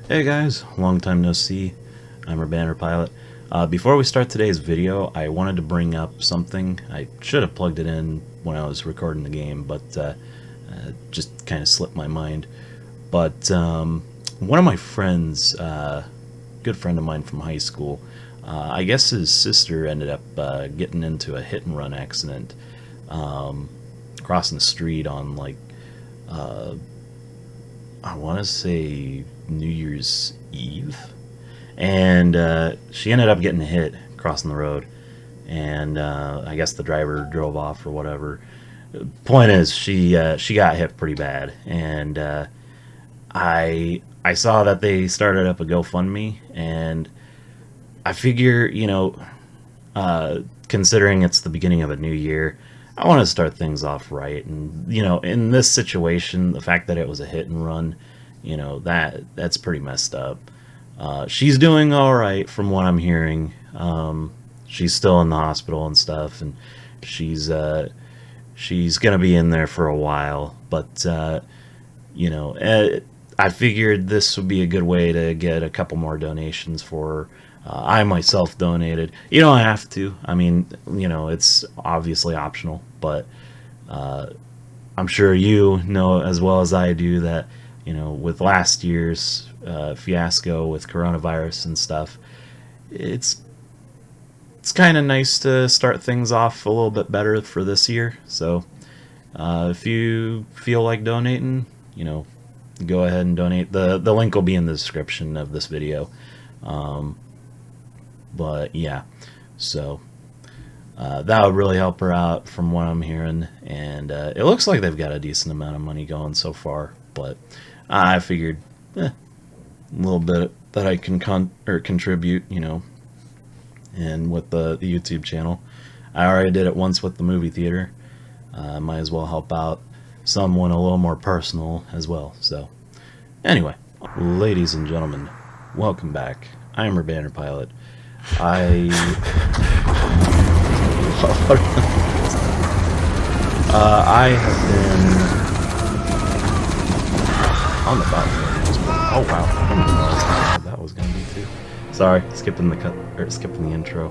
Hey guys, long time no see. I'm our banner pilot. Before we start today's video, I wanted to bring up something. I should have plugged it in when I was recording the game, but just kind of slipped my mind. But one of my friends, good friend of mine from high school, I guess his sister ended up getting into a hit and run accident, crossing the street on I want to say New Year's Eve, and she ended up getting hit crossing the road, and I guess the driver drove off or whatever. Point is, she got hit pretty bad, and I saw that they started up a GoFundMe, and I figure, considering it's the beginning of a new year, I want to start things off right. And in this situation, the fact that it was a hit and run, that's pretty messed up. She's doing all right from what I'm hearing. She's still in the hospital and stuff, and she's gonna be in there for a while. But I figured this would be a good way to get a couple more donations for her. I myself donated. You don't have to. I mean, it's obviously optional, but I'm sure you know as well as I do that, with last year's fiasco with coronavirus and stuff, it's kind of nice to start things off a little bit better for this year. So if you feel like donating, go ahead and donate. The link will be in the description of this video. But yeah, so that would really help her out from what I'm hearing, and it looks like they've got a decent amount of money going so far. But I figured a little bit that I can contribute, and with the YouTube channel. I already did it once with the movie theater. Might as well help out someone a little more personal as well. So anyway, ladies and gentlemen, welcome back. I am your banner pilot. I have been on the battlefield. Oh wow! I didn't realize how that was gonna be too. Sorry, skipping the intro,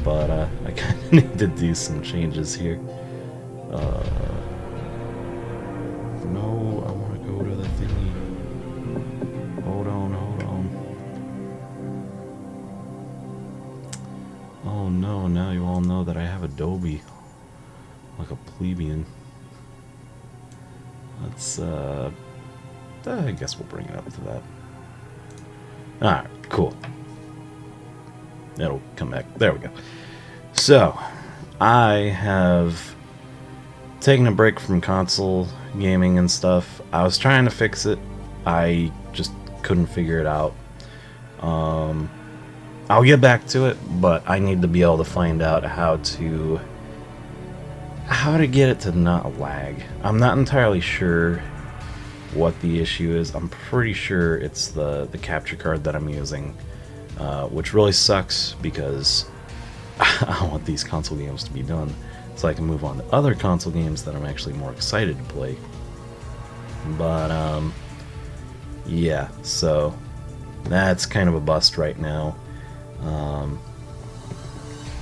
but I kind of need to do some changes here. No, I want to go to the thingy. Hold on. Oh no, now you all know that I have Adobe like a plebeian. Let's I guess we'll bring it up to that. Alright, cool. It'll come back. There we go. So, I have taken a break from console gaming and stuff. I was trying to fix it. I just couldn't figure it out. I'll get back to it, but I need to be able to find out how to get it to not lag. I'm not entirely sure what the issue is. I'm pretty sure it's the capture card that I'm using, which really sucks because I want these console games to be done so I can move on to other console games that I'm actually more excited to play. But yeah, so that's kind of a bust right now.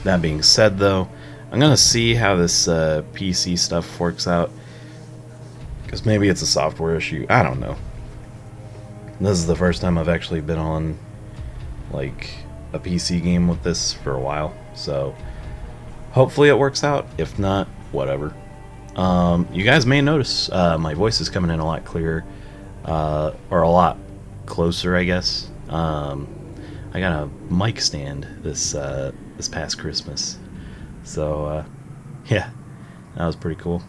That being said, though, I'm gonna see how this PC stuff works out, because maybe it's a software issue. I don't know. This is the first time I've actually been on like a PC game with this for a while, so hopefully it works out. If not, whatever. You guys may notice my voice is coming in a lot clearer, or a lot closer, I guess. I got a mic stand this past Christmas, so yeah, that was pretty cool.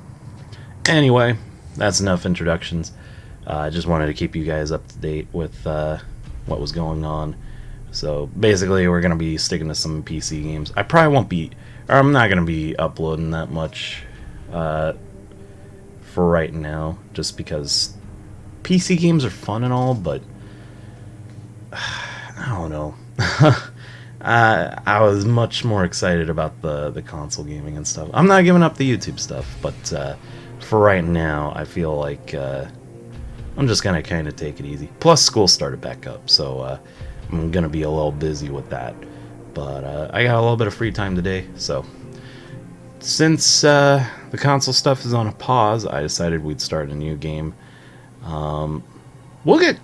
Anyway, that's enough introductions. I just wanted to keep you guys up to date with what was going on. So basically, we're gonna be sticking to some PC games. I probably won't be, or I'm not gonna be uploading that much for right now, just because PC games are fun and all, but I don't know. I was much more excited about the console gaming and stuff. I'm not giving up the YouTube stuff, but for right now, I feel like I'm just gonna kind of take it easy. Plus, school started back up, so I'm gonna be a little busy with that. But I got a little bit of free time today, so since the console stuff is on a pause, I decided we'd start a new game. We'll get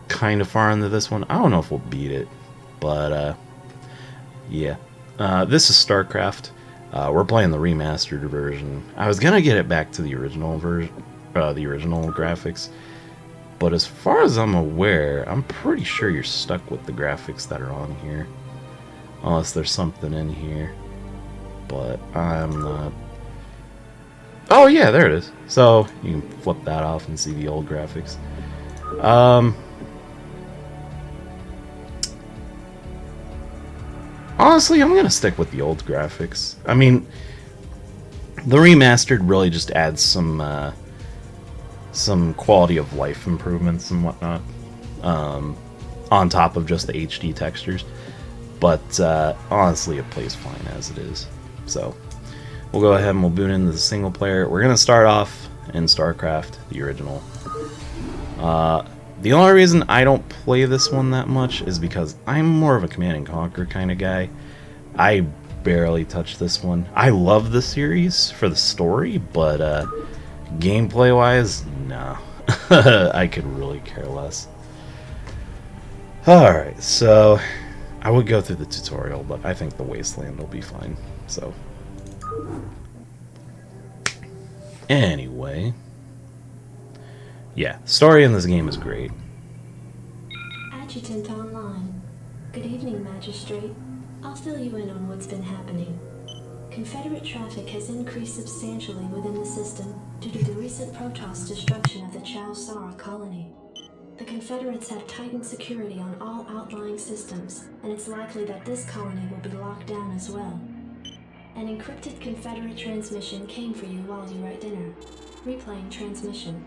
kind of far into this one. I don't know if we'll beat it, but yeah. This is StarCraft. We're playing the remastered version. I was gonna get it back to the original version, the original graphics, but as far as I'm aware, I'm pretty sure you're stuck with the graphics that are on here, unless there's something in here. But I'm not. Oh yeah, there it is. So you can flip that off and see the old graphics. Honestly, I'm gonna stick with the old graphics. I mean, the remastered really just adds some quality of life improvements and whatnot, on top of just the HD textures. But honestly, it plays fine as it is. So we'll go ahead and we'll boot into the single player. We're gonna start off in StarCraft, the original. The only reason I don't play this one that much is because I'm more of a Command and Conquer kind of guy. I barely touch this one. I love the series for the story, but gameplay wise, no. I could really care less. Alright, so I would go through the tutorial, but I think the Wasteland will be fine. So anyway, yeah, story in this game is great. Adjutant online. Good evening, Magistrate. I'll fill you in on what's been happening. Confederate traffic has increased substantially within the system due to the recent Protoss destruction of the Chow Sara colony. The Confederates have tightened security on all outlying systems, and it's likely that this colony will be locked down as well. An encrypted Confederate transmission came for you while you were at dinner. Replaying transmission.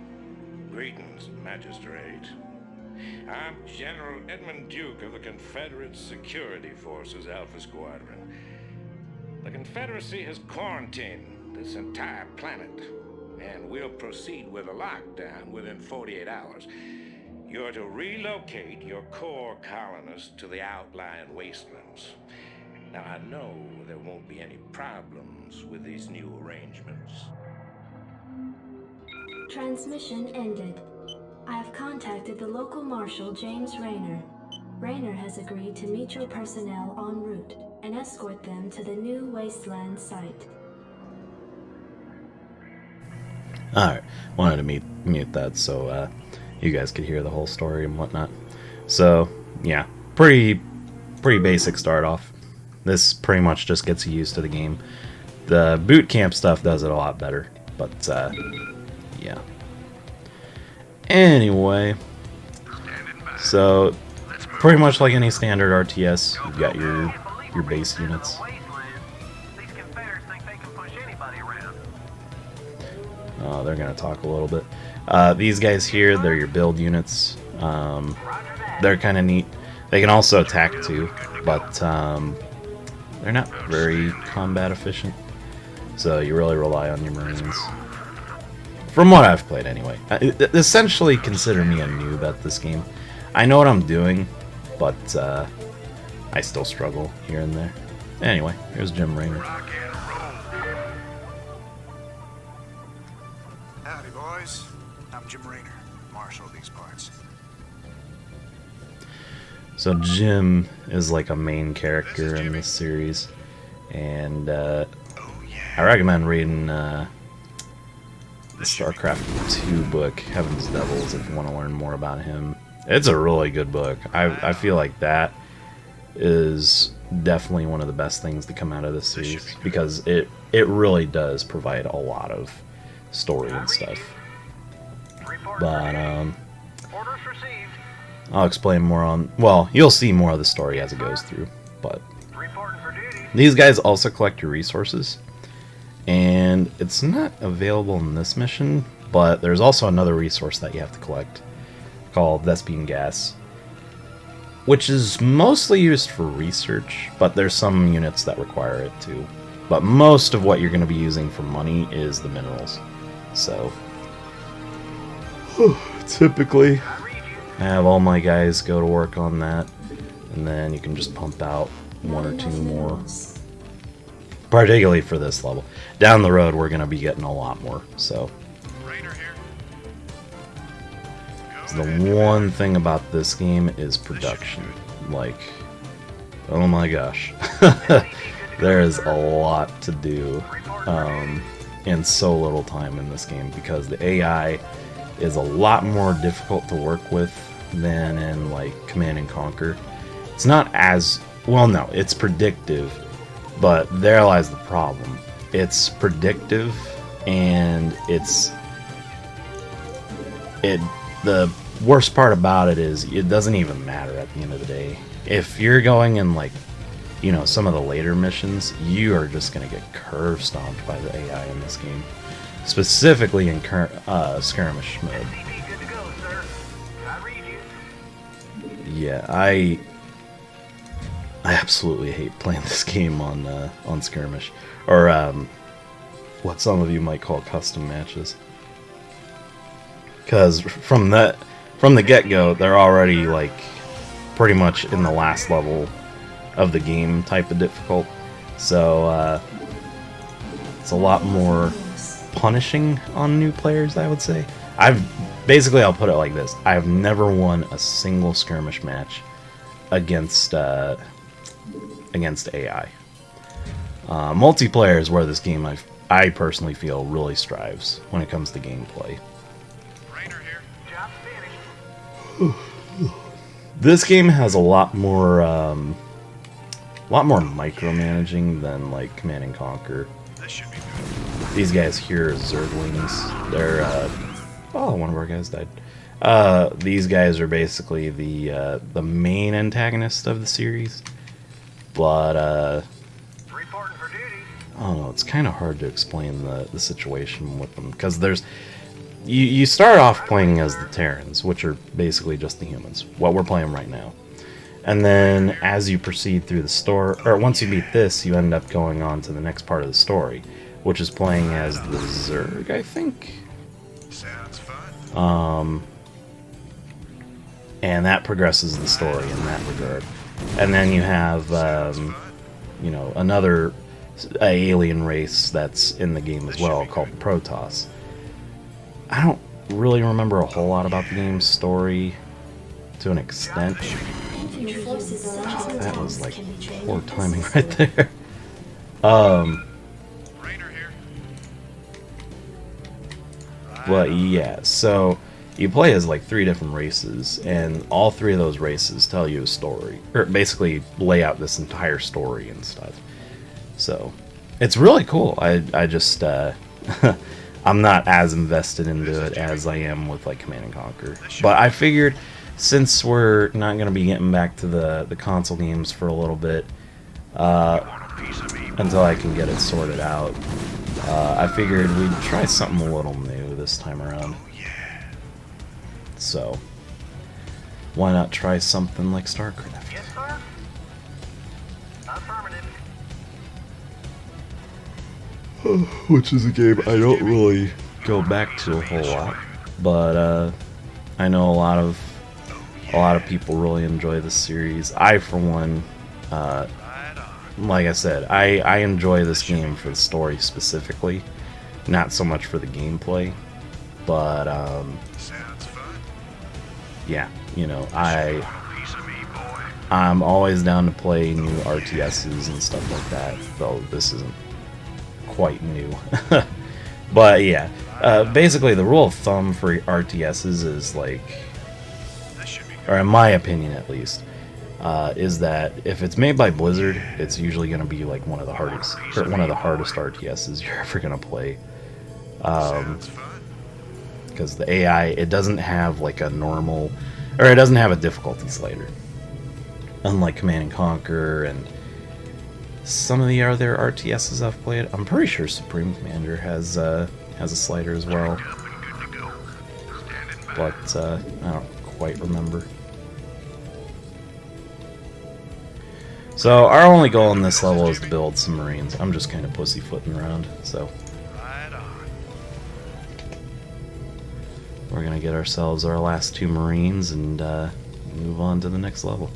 Greetings, Magistrate. I'm General Edmund Duke of the Confederate Security Forces Alpha Squadron. The Confederacy has quarantined this entire planet, and we'll proceed with a lockdown within 48 hours. You're to relocate your core colonists to the outlying wastelands. Now, I know there won't be any problems with these new arrangements. Transmission ended. I have contacted the local marshal, James Rayner. Rayner has agreed to meet your personnel en route and escort them to the new Wasteland site. Alright, wanted to mute that so you guys could hear the whole story and whatnot. So, yeah, pretty basic start off. This pretty much just gets you used to the game. The boot camp stuff does it a lot better, but yeah. Anyway, so pretty much like any standard RTS, you've got your base units. Oh, they're gonna talk a little bit. These guys here, they're your build units. They're kind of neat. They can also attack too, but they're not very combat efficient. So you really rely on your Marines. From what I've played anyway. Essentially consider me a noob at this game. I know what I'm doing, but I still struggle here and there. Anyway, here's Jim Rayner. Howdy, boys. I'm Jim Rayner, marshal of these parts. So Jim is like a main character in this series, and I recommend reading the StarCraft 2 book, Heaven's Devils, if you want to learn more about him. It's a really good book. I feel like that is definitely one of the best things to come out of this series, because it really does provide a lot of story and stuff. But I'll explain more on, well, you'll see more of the story as it goes through. But these guys also collect your resources, and it's not available in this mission, but there's also another resource that you have to collect called Vespene Gas, which is mostly used for research, but there's some units that require it too. But most of what you're going to be using for money is the minerals. So, typically, I have all my guys go to work on that, and then you can just pump out one or two more. Particularly for this level. Down the road, we're going to be getting a lot more, so. The one thing about this game is production. Like, oh my gosh. There is a lot to do in so little time in this game, because the AI is a lot more difficult to work with than in like Command and Conquer. It's not as well, no, it's predictive, but there lies the problem. It's predictive, and the worst part about it is it doesn't even matter at the end of the day. If you're going in like, you know, some of the later missions, you are just going to get curve stomped by the AI in this game. Specifically in skirmish mode. Yeah, I absolutely hate playing this game on skirmish, or what some of you might call custom matches. Because from the get-go, they're already like pretty much in the last level of the game type of difficult, so it's a lot more punishing on new players, I would say. I'll put it like this: I've never won a single skirmish match against AI. Multiplayer is where this game I personally feel really strives when it comes to gameplay. This game has a lot more micromanaging than like Command and Conquer. These guys here are Zerglings. They're one of our guys died. These guys are basically the main antagonist of the series, but I don't know. It's kind of hard to explain the situation with them, because you start off playing as the Terrans, which are basically just the humans, what we're playing right now. And then as you proceed through the story, or once you beat this, you end up going on to the next part of the story, which is playing as the Zerg, I think. Sounds fun. And that progresses the story in that regard. And then you have, you know, another alien race that's in the game as well, called Protoss. I don't really remember a whole lot about the game's story to an extent. That was like poor timing right there. But yeah, so you play as like 3 different races, and all 3 of those races tell you a story, or basically lay out this entire story and stuff. So it's really cool. I just I'm not as invested into it as I am with like Command and Conquer. But I figured, since we're not going to be getting back to the console games for a little bit, until I can get it sorted out, I figured we'd try something a little new this time around. So, why not try something like StarCraft? Yes, sir. Affirmative. Which is a game I don't really go back to a whole lot, but I know a lot of people really enjoy this series. I, for one, like I said, I enjoy this game for the story specifically, not so much for the gameplay. But yeah, you know, I'm always down to play new RTSs and stuff like that, though this isn't quite new. But yeah, basically the rule of thumb for RTSs is like, or in my opinion at least, is that if it's made by Blizzard, it's usually going to be like one of the hardest RTSs you're ever going to play. Because the AI, it doesn't have like a normal, or it doesn't have a difficulty slider, unlike Command and Conquer and some of the other RTSs I've played. I'm pretty sure Supreme Commander has a slider as well, but I don't quite remember. So our only goal in this level is to build some Marines. I'm just kind of pussyfooting around, so we're we're gonna get ourselves our last 2 Marines and move on to the next level.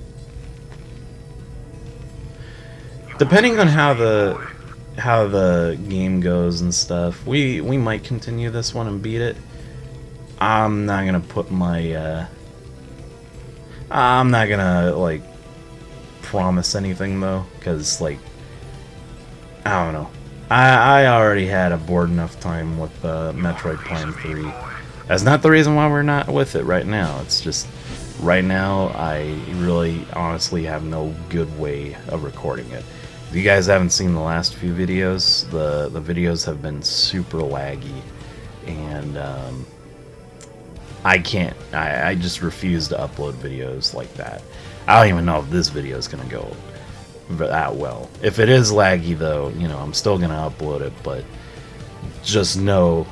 Depending on how the game goes and stuff, we might continue this one and beat it. I'm not gonna put my I'm not gonna like promise anything though, because like I don't know. I already had a bored enough time with Metroid Prime 3. That's not the reason why we're not with it right now. It's just right now I really honestly have no good way of recording it. If you guys haven't seen the last few videos, the videos have been super laggy, and I just refuse to upload videos like that. I don't even know if this video is gonna go that well. If it is laggy though, you know, I'm still gonna upload it, but just know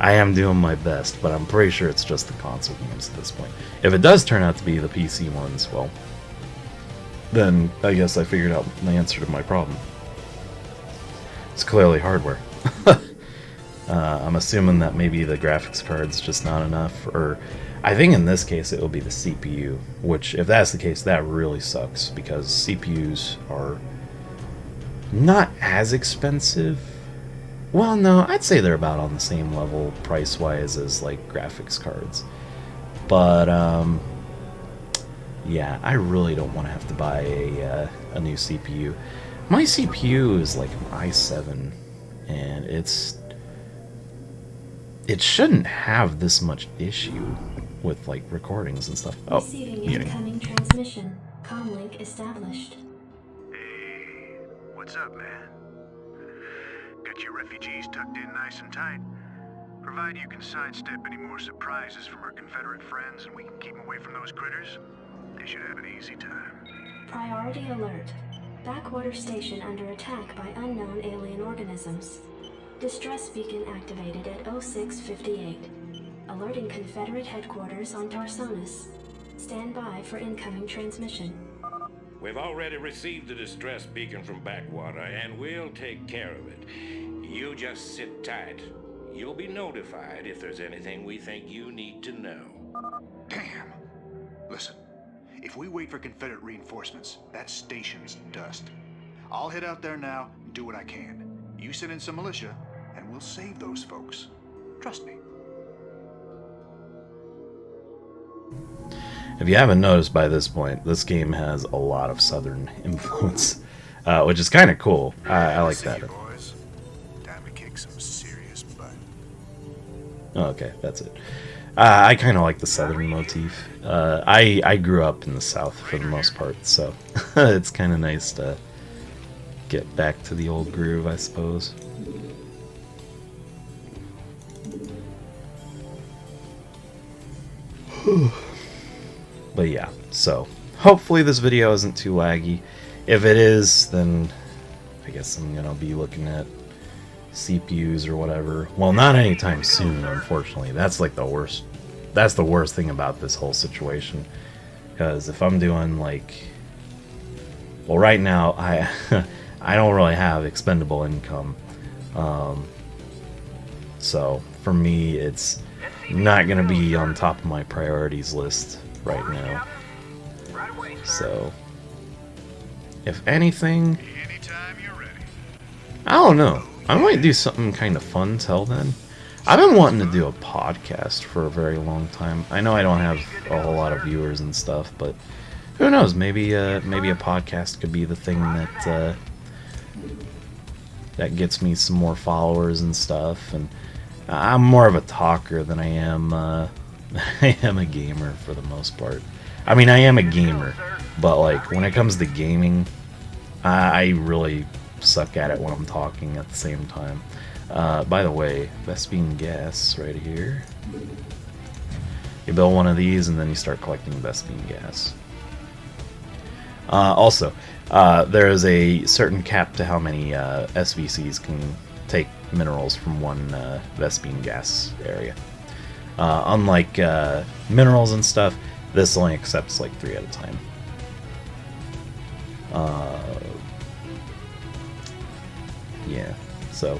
I am doing my best, but I'm pretty sure it's just the console games at this point. If it does turn out to be the PC ones, well, then I guess I figured out the answer to my problem. It's clearly hardware. I'm assuming that maybe the graphics card's just not enough, or I think in this case it will be the CPU, which if that's the case, that really sucks, because CPUs are not as expensive. Well, no, I'd say they're about on the same level price-wise as like graphics cards. But yeah, I really don't want to have to buy a new CPU. My CPU is like an i7, and it shouldn't have this much issue with like recordings and stuff. Oh, Receiving incoming transmission. Comlink established. Hey, what's up, man? Got your refugees tucked in nice and tight. Provided you can sidestep any more surprises from our Confederate friends and we can keep them away from those critters, they should have an easy time. Priority alert. Backwater station under attack by unknown alien organisms. Distress beacon activated at 0658. Alerting Confederate headquarters on Tarsonis. Stand by for incoming transmission. We've already received the distress beacon from Backwater, and we'll take care of it. You just sit tight. You'll be notified if there's anything we think you need to know. Damn. Listen, if we wait for Confederate reinforcements, that station's dust. I'll head out there now and do what I can. You send in some militia, and we'll save those folks. Trust me. if you haven't noticed by this point, this game has a lot of Southern influence, which is kind of cool. I like that. Boys. Time to kick some serious butt. Okay, that's it. I kind of like the Southern motif. I grew up in the South for the most part, so it's kind of nice to get back to the old groove, I suppose. But yeah, so hopefully this video isn't too laggy. If it is, then I guess I'm gonna be looking at CPUs or whatever. Well, not anytime soon, unfortunately. That's like the worst. That's the worst thing about this whole situation. Because if I'm doing like, well, right now I I don't really have expendable income, so for me it's not gonna be on top of my priorities list right now. So if anything, Anytime you're ready. I don't know. I might do something kind of fun till then. I've been wanting to do a podcast for a very long time. I know I don't have a whole lot of viewers and stuff, but who knows? Maybe maybe a podcast could be the thing that that gets me some more followers and stuff. And I'm more of a talker than I am I am a gamer for the most part. I mean, I am a gamer, but like when it comes to gaming, I really suck at it when I'm talking at the same time. By the way, Vespine gas right here. You build one of these and then you start collecting Vespine gas. Also, there is a certain cap to how many SVCs can take minerals from one Vespine gas area. Unlike minerals and stuff, this only accepts like 3 at a time. Yeah, so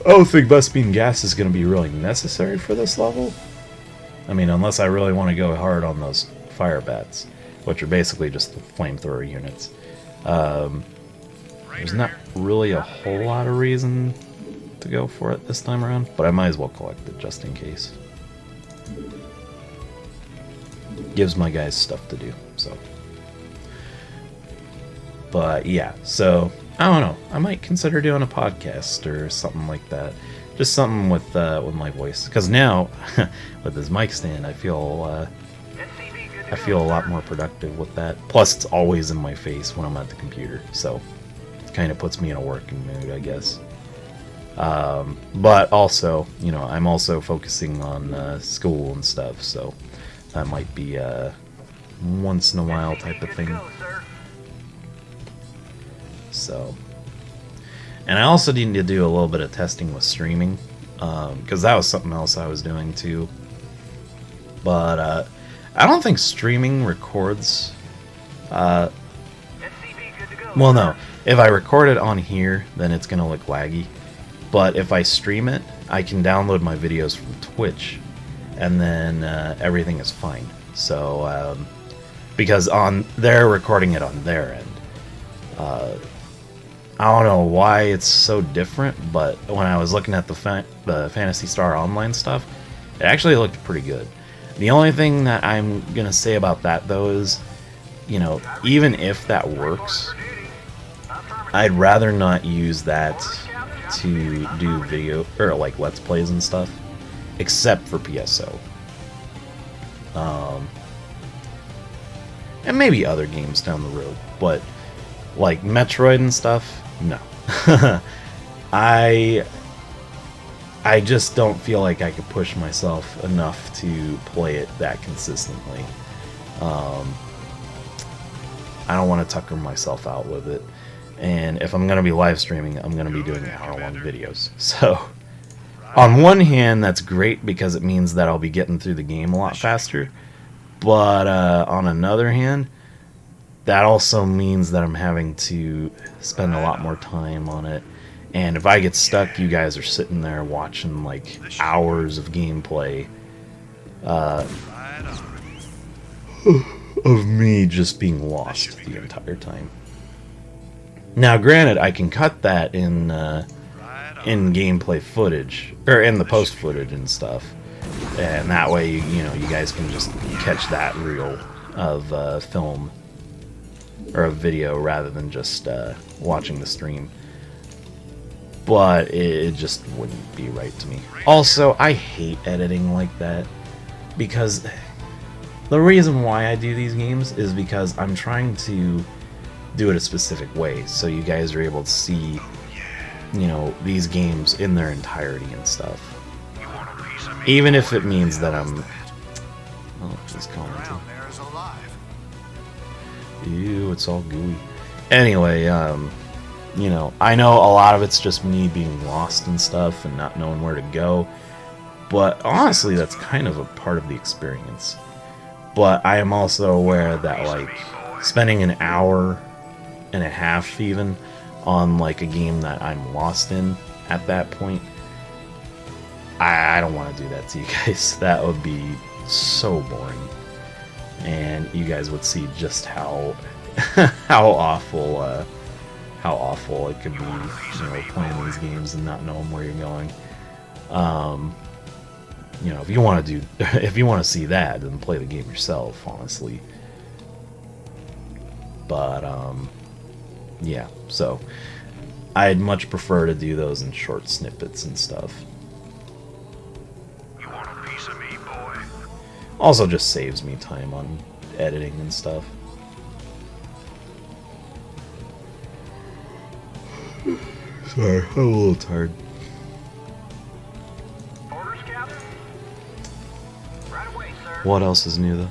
I don't think Vespene gas is going to be really necessary for this level. I mean, unless I really want to go hard on those fire bats, which are basically just the flamethrower units. There's not really a whole lot of reason to go for it this time around, but I might as well collect it just in case. Gives my guys stuff to do, so. But yeah, so I don't know. I might consider doing a podcast or something like that. Just something with my voice, because now with this mic stand, I feel a lot more productive with that. Plus, it's always in my face when I'm at the computer, so it kind of puts me in a working mood, I guess. But also, you know, I'm also focusing on school and stuff, so that might be a once in a while type of thing. So, and I also need to do a little bit of testing with streaming, because that was something else I was doing too. But I don't think streaming records. Well, no. If I record it on here, then it's gonna look laggy. But if I stream it, I can download my videos from Twitch, and then everything is fine. So, because they're recording it on their end. I don't know why it's so different, but when I was looking at the Phantasy Star Online stuff, it actually looked pretty good. The only thing that I'm gonna say about that, though, is, you know, even if that works, I'd rather not use that to do video or like Let's Plays and stuff, except for PSO. And maybe other games down the road, but like Metroid and stuff, no. I just don't feel like I could push myself enough to play it that consistently. I don't want to tucker myself out with it. And if I'm going to be live streaming, I'm going to be doing hour-long videos. So, on one hand, that's great because it means that I'll be getting through the game a lot faster. But on another hand, that also means that I'm having to spend a lot more time on it. And if I get stuck, you guys are sitting there watching like hours of gameplay of me just being lost the entire time. Now, granted, I can cut that in gameplay footage, or in the post footage and stuff, and that way, you know, you guys can just catch that reel of film or a video rather than just watching the stream. But it just wouldn't be right to me. Also, I hate editing like that, because the reason why I do these games is because I'm trying to do it a specific way, so you guys are able to see, you know, these games in their entirety and stuff. Even if it means that I'm... Oh, it's commenting. Ew, it's all gooey. Anyway, you know, I know a lot of it's just me being lost and stuff and not knowing where to go, but honestly, that's kind of a part of the experience. But I am also aware that, like, spending an hour and a half even on like a game that I'm lost in at that point, I don't want to do that to you guys. That would be so boring, and you guys would see just how how awful it could be, you know, playing these games and not knowing where you're going. You know, if you want to see that, then play the game yourself, honestly. But yeah, so I'd much prefer to do those in short snippets and stuff. You want a piece of me, boy? Also just saves me time on editing and stuff. Sorry, I'm a little tired. Orders, Captain? Right away, sir. What else is new, though?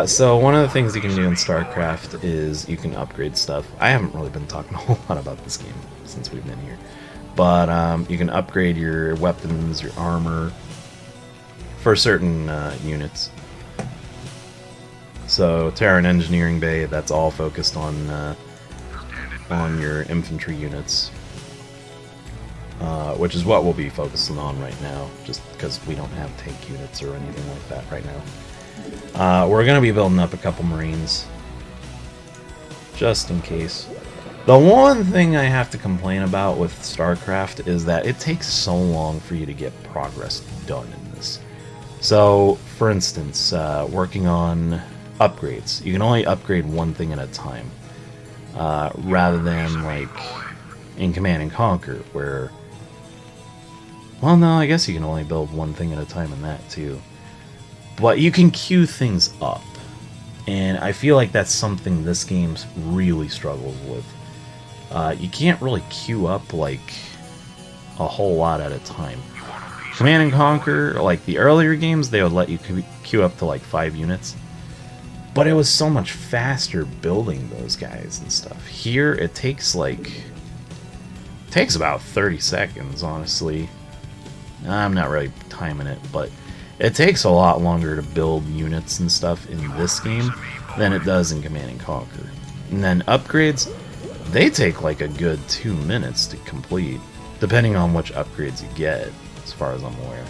So one of the things you can do in StarCraft is you can upgrade stuff. I haven't really been talking a whole lot about this game since we've been here. But you can upgrade your weapons, your armor, for certain units. So Terran Engineering Bay, that's all focused on your infantry units. which is what we'll be focusing on right now, just because we don't have tank units or anything like that right now. We're going to be building up a couple Marines, just in case. The one thing I have to complain about with StarCraft is that it takes so long for you to get progress done in this. So, for instance, working on upgrades. You can only upgrade one thing at a time, rather than, like, in Command & Conquer, where... Well, no, I guess you can only build one thing at a time in that, too. But you can queue things up. And I feel like that's something this game really struggles with. You can't really queue up, like, a whole lot at a time. Command & Conquer, like, the earlier games, they would let you queue up to, like, 5 units. But it was so much faster building those guys and stuff. Here, it takes, like... It takes about 30 seconds, honestly. I'm not really timing it, but it takes a lot longer to build units and stuff in this game than it does in Command & Conquer. And then upgrades, they take like a good 2 minutes to complete, depending on which upgrades you get, as far as I'm aware.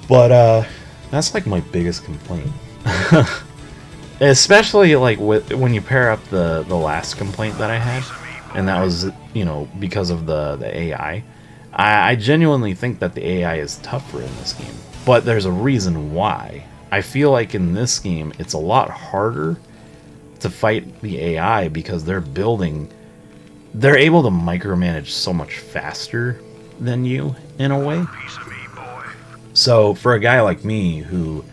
But, that's like my biggest complaint. Especially like when you pair up the last complaint that I had, and that was, you know, because of the AI. I genuinely think that the AI is tougher in this game, but there's a reason why. I feel like in this game it's a lot harder to fight the AI because they're able to micromanage so much faster than you, in a way. So for a guy like me who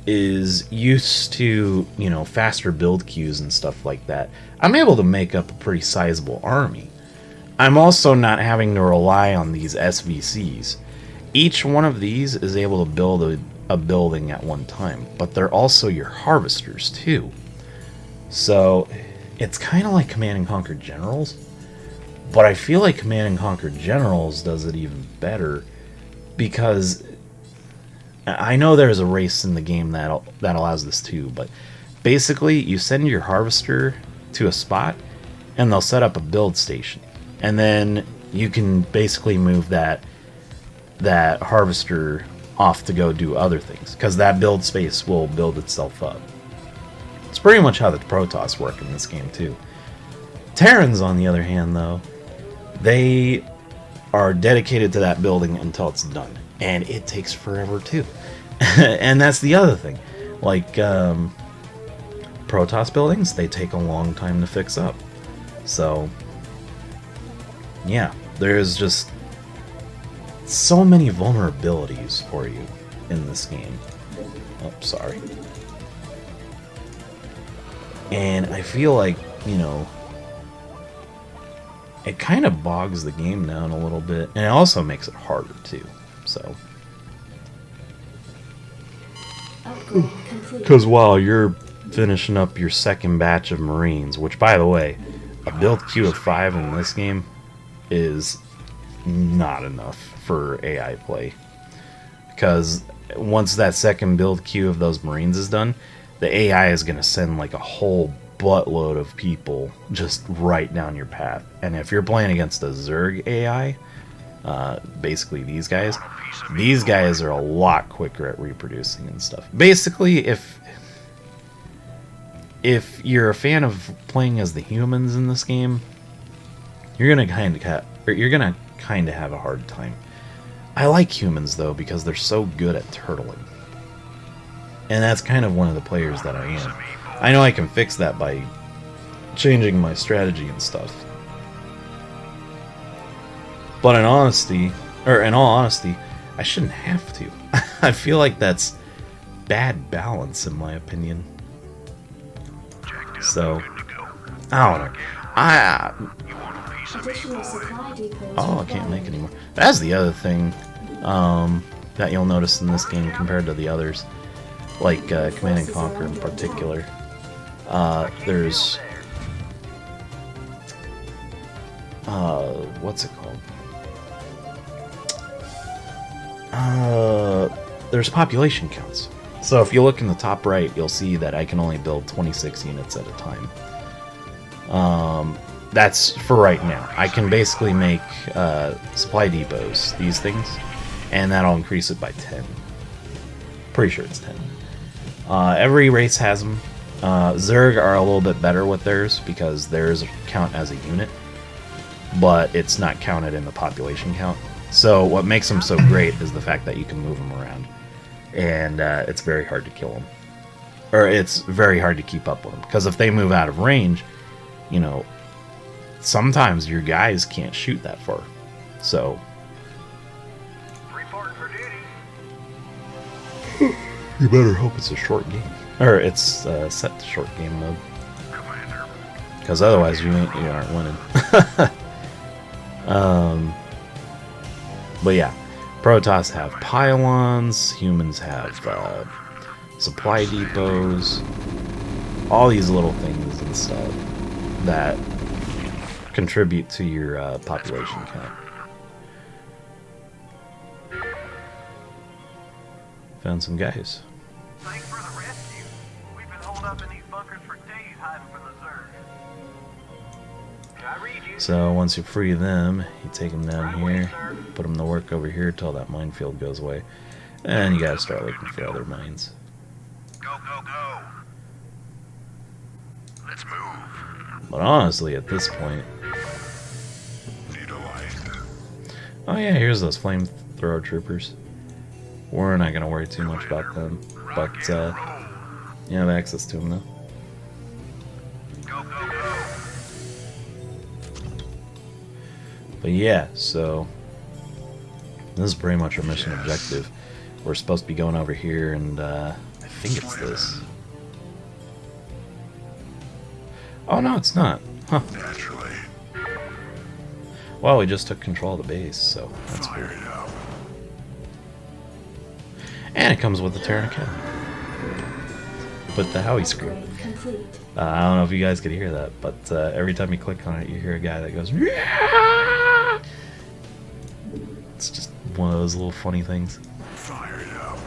is used to, you know, faster build queues and stuff like that, I'm able to make up a pretty sizable army. I'm also not having to rely on these SVCs. Each one of these is able to build a building at one time, but they're also your harvesters too. So it's kind of like Command & Conquer Generals, but I feel like Command & Conquer Generals does it even better, because I know there's a race in the game that allows this too, but basically you send your harvester to a spot and they'll set up a build station. And then you can basically move that harvester off to go do other things, because that build space will build itself up. It's pretty much how the Protoss work in this game too. Terrans, on the other hand, though, they are dedicated to that building until it's done, and it takes forever too. And that's the other thing. Like, Protoss buildings, they take a long time to fix up. So... yeah, there's just so many vulnerabilities for you in this game. Oh, sorry. And I feel like, you know, it kind of bogs the game down a little bit, and it also makes it harder too. So, because while you're finishing up your second batch of Marines, which, by the way, a build queue of 5 in this game is not enough for AI play, because once that second build queue of those Marines is done, the AI is going to send like a whole buttload of people just right down your path. And if you're playing against a Zerg AI, basically these guys are a lot quicker at reproducing and stuff. Basically, if you're a fan of playing as the humans in this game, you're gonna kind of have a hard time. I like humans though, because they're so good at turtling, and that's kind of one of the players that I am. I know I can fix that by changing my strategy and stuff, but in all honesty, I shouldn't have to. I feel like that's bad balance, in my opinion. So I don't know. I can't make anymore. That's the other thing that you'll notice in this game compared to the others, like Command & Conquer in particular. There's what's it called? There's population counts. So if you look in the top right, you'll see that I can only build 26 units at a time. that's for right now. I can basically make supply depots, these things, and that'll increase it by 10. Pretty sure it's 10. Every race has them. Zerg are a little bit better with theirs because theirs count as a unit, but it's not counted in the population count. So what makes them so great is the fact that you can move them around, and it's very hard to kill them, or it's very hard to keep up with them, because if they move out of range, you know, sometimes your guys can't shoot that far. So Reporting for duty. you better hope it's a short game, or it's set to short game mode, Commander. because otherwise you aren't winning. But yeah, Protoss have pylons, humans have supply depots, all these little things and stuff that contribute to your population count. Found some guys. Thanks for the rescue. We've been holed up in these bunkers for days hiding from the Zerg. I read you. So once you free them, you take them down here, put them to work over here till that minefield goes away, and you gotta start looking for other mines. Go, go, go. Let's move. But honestly, at this point, Need a light. oh yeah, here's those flamethrower troopers. We're not gonna worry too much about them, but you have access to them though. Go, go, go. But yeah, so this is pretty much our mission objective. We're supposed to be going over here, and I think it's this. Oh no, it's not. Huh. Naturally. Well, we just took control of the base, so that's cool. Fire it up. And it comes with the Terran Cannon. With the Howie screw. Upgrade complete. I don't know if you guys could hear that, but every time you click on it, you hear a guy that goes, "Yeah!" It's just one of those little funny things. Fire it up.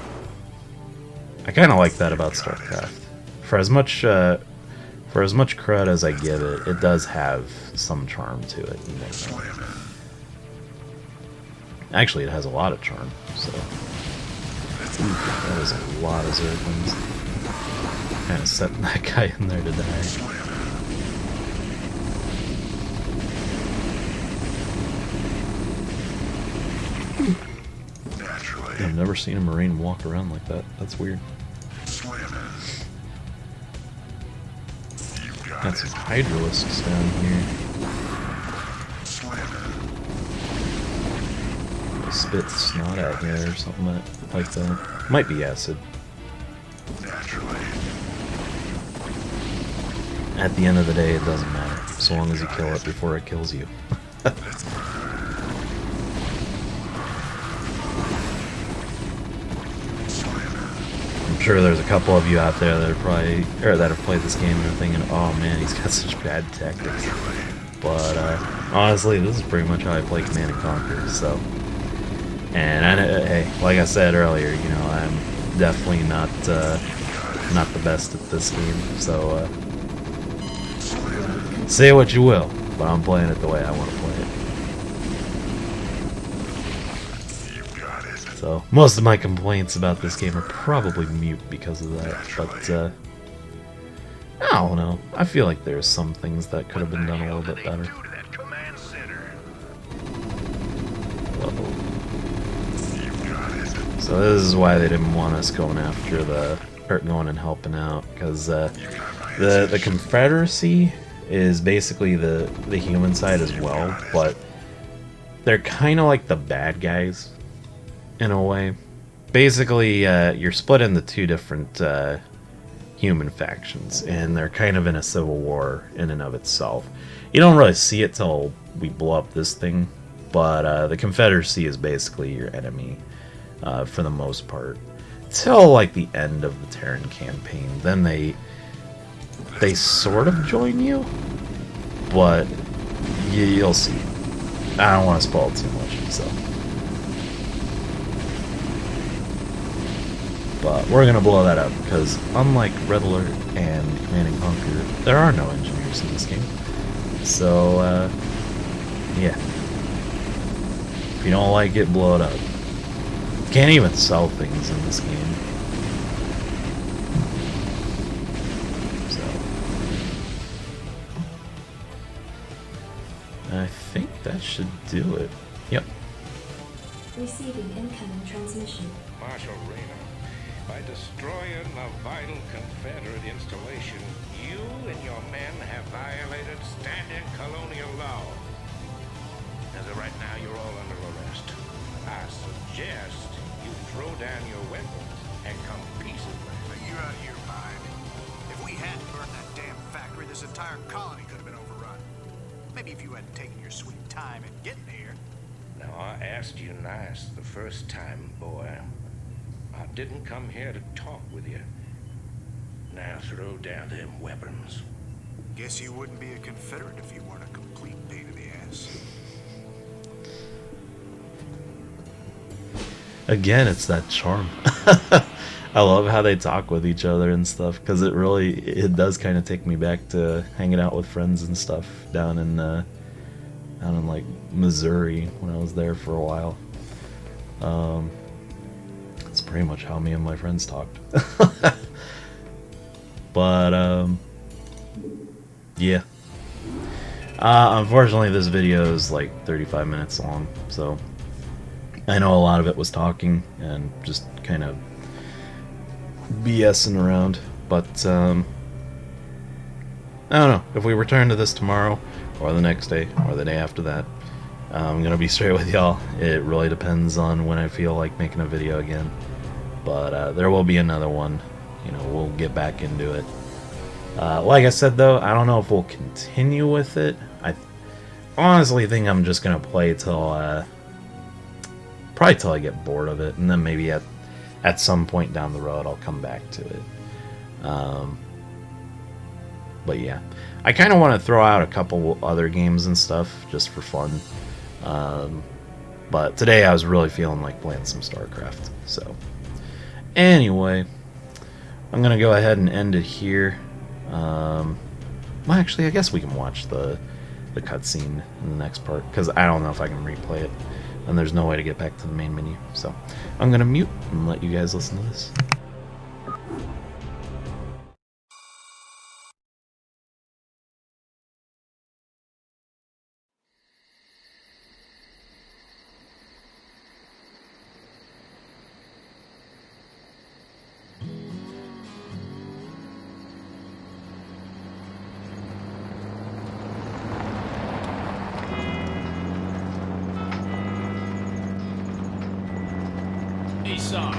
I kind of like that about StarCraft. For as much cred as I give it, it does have some charm to it. You know? Slam it. Actually, it has a lot of charm. So that is a lot of Zerglings. Kind of setting that guy in there to die. Naturally. I've never seen a Marine walk around like that. That's weird. Slam it. You got Got it. some Hydralisks down here. Slam it. Spit snot at you or something like that. Might be acid. Naturally. At the end of the day, it doesn't matter, so long as you kill it before it kills you. I'm sure there's a couple of you out there that are probably, or that have played this game and are thinking, "Oh man, he's got such bad tactics." But honestly, this is pretty much how I play Command and Conquer. So, and hey, like I said earlier, you know, I'm definitely not the best at this game. So, say what you will, but I'm playing it the way I want to play it. You got it. So most of my complaints about this game are probably mute because of that. But I don't know. I feel like there's some things that could have been done a little bit better. Do to that command center. Uh-oh. You got it. So this is why they didn't want us going after going and helping out, because the Confederacy is basically the human side as well, but they're kind of like the bad guys in a way. Basically, you're split into two different human factions, and they're kind of in a civil war in and of itself. You don't really see it till we blow up this thing, but the Confederacy is basically your enemy for the most part, till like the end of the Terran campaign. Then they sort of join you, but you'll see. I don't want to spoil too much, so. But we're gonna blow that up, because unlike Red Alert and Command and Conquer, there are no engineers in this game. So, yeah. If you don't like it, blow it up. Can't even sell things in this game. So, I think that should do it. Yep. Receiving incoming transmission. Marshal Reno, by destroying the vital Confederate installation, you and your men have violated standard colonial law. As of right now, you're all under arrest. I suggest you throw down your weapons and come peaceably. Are you out of your mind? If we hadn't burned that damn factory, this entire colony could have been overrun. Maybe if you hadn't taken your sweet time in getting here. Now, I asked you nice the first time, boy. I didn't come here to talk with you. Now throw down them weapons. Guess you wouldn't be a Confederate if you weren't a complete pain in the ass. Again, it's that charm. I love how they talk with each other and stuff, because it does kind of take me back to hanging out with friends and stuff down in like Missouri when I was there for a while. That's pretty much how me and my friends talked. But yeah. Unfortunately, this video is like 35 minutes long, so I know a lot of it was talking and just kind of BSing around, but I don't know. If we return to this tomorrow, or the next day, or the day after that, I'm gonna be straight with y'all. It really depends on when I feel like making a video again, but there will be another one. You know, we'll get back into it. Like I said though, I don't know if we'll continue with it. I honestly think I'm just gonna play till probably till I get bored of it, and then maybe at some point down the road I'll come back to it. But yeah, I kind of want to throw out a couple other games and stuff just for fun. But today I was really feeling like playing some StarCraft. So anyway, I'm gonna go ahead and end it here. Well, actually, I guess we can watch the cutscene in the next part, because I don't know if I can replay it, and there's no way to get back to the main menu. So I'm gonna mute and let you guys listen to this. Hey, Sarge,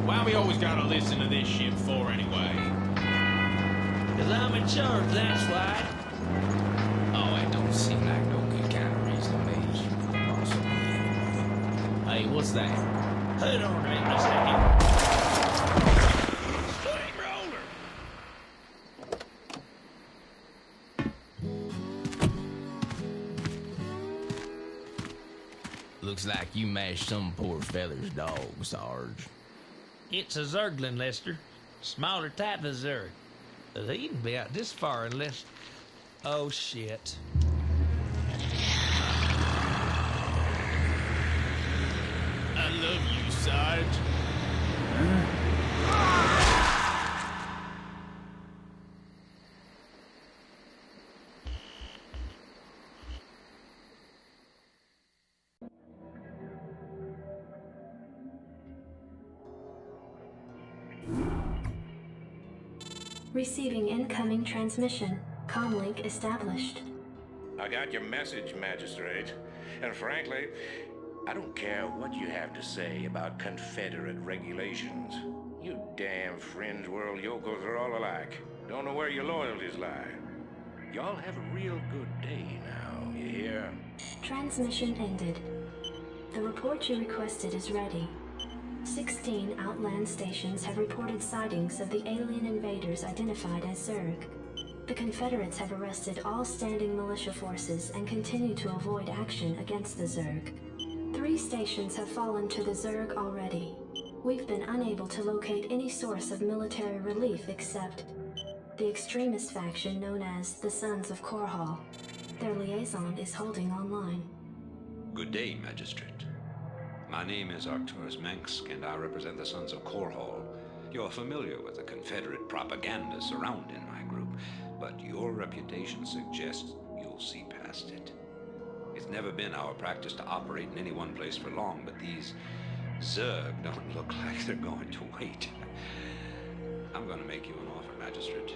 why we always gotta listen to this shit for anyway? 'Cause I'm in charge, that's why. Oh, it don't seem like no good kind of reason to me. Possibly anyway. Hey, what's that? Hold on a minute, a second. Steamroller! Looks like you mashed some poor feller's dog, Sarge. It's a Zerglin, Lester. Smaller type of Zerg. He can be out this far unless... Oh, shit. I love you, Sarge. Receiving incoming transmission. Comlink established. I got your message, Magistrate. And frankly, I don't care what you have to say about Confederate regulations. You damn fringe world yokels are all alike. Don't know where your loyalties lie. Y'all have a real good day now, you hear? Transmission ended. The report you requested is ready. 16 outland stations have reported sightings of the alien invaders identified as Zerg. The Confederates have arrested all standing militia forces and continue to avoid action against the Zerg. 3 stations have fallen to the Zerg already. We've been unable to locate any source of military relief except the extremist faction known as the Sons of Korhal. Their liaison is holding online. Good day, Magistrate. My name is Arcturus Mensk, and I represent the Sons of Korhal. You're familiar with the Confederate propaganda surrounding my group, but your reputation suggests you'll see past it. It's never been our practice to operate in any one place for long, but these Zerg don't look like they're going to wait. I'm going to make you an offer, Magistrate.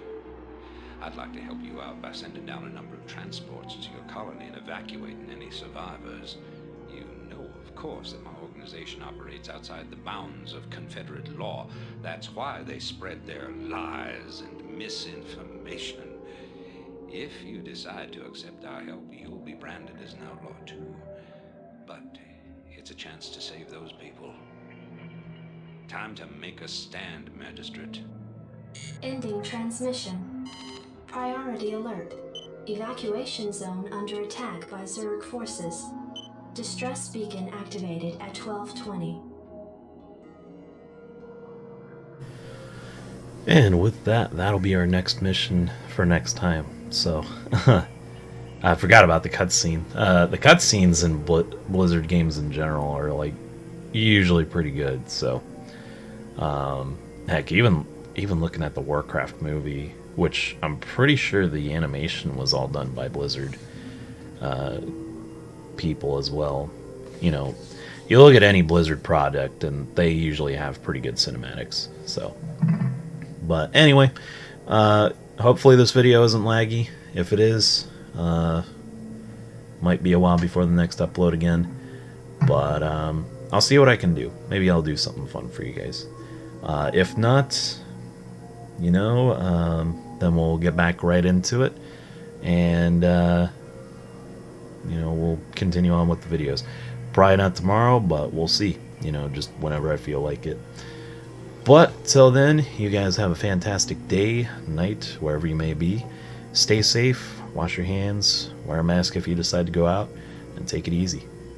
I'd like to help you out by sending down a number of transports to your colony and evacuating any survivors. You know, of course, that my organization operates outside the bounds of Confederate law. That's why they spread their lies and misinformation. If you decide to accept our help, you'll be branded as an outlaw too. But it's a chance to save those people. Time to make a stand, Magistrate. Ending transmission. Priority alert. Evacuation zone under attack by Zerg forces. Distress beacon activated at 12:20. And with that, that'll be our next mission for next time. So, I forgot about the cutscene. The cutscenes in Blizzard games in general are like usually pretty good. So, heck, even looking at the Warcraft movie, which I'm pretty sure the animation was all done by Blizzard people as well. You know, you look at any Blizzard product, and they usually have pretty good cinematics. So, but anyway, hopefully this video isn't laggy. If it is, might be a while before the next upload again. But I'll see what I can do. Maybe I'll do something fun for you guys. If not, you know, then we'll get back right into it, and you know, we'll continue on with the videos. Probably not tomorrow, but we'll see. You know, just whenever I feel like it. But till then, you guys have a fantastic day, night, wherever you may be. Stay safe, wash your hands, wear a mask if you decide to go out, and take it easy.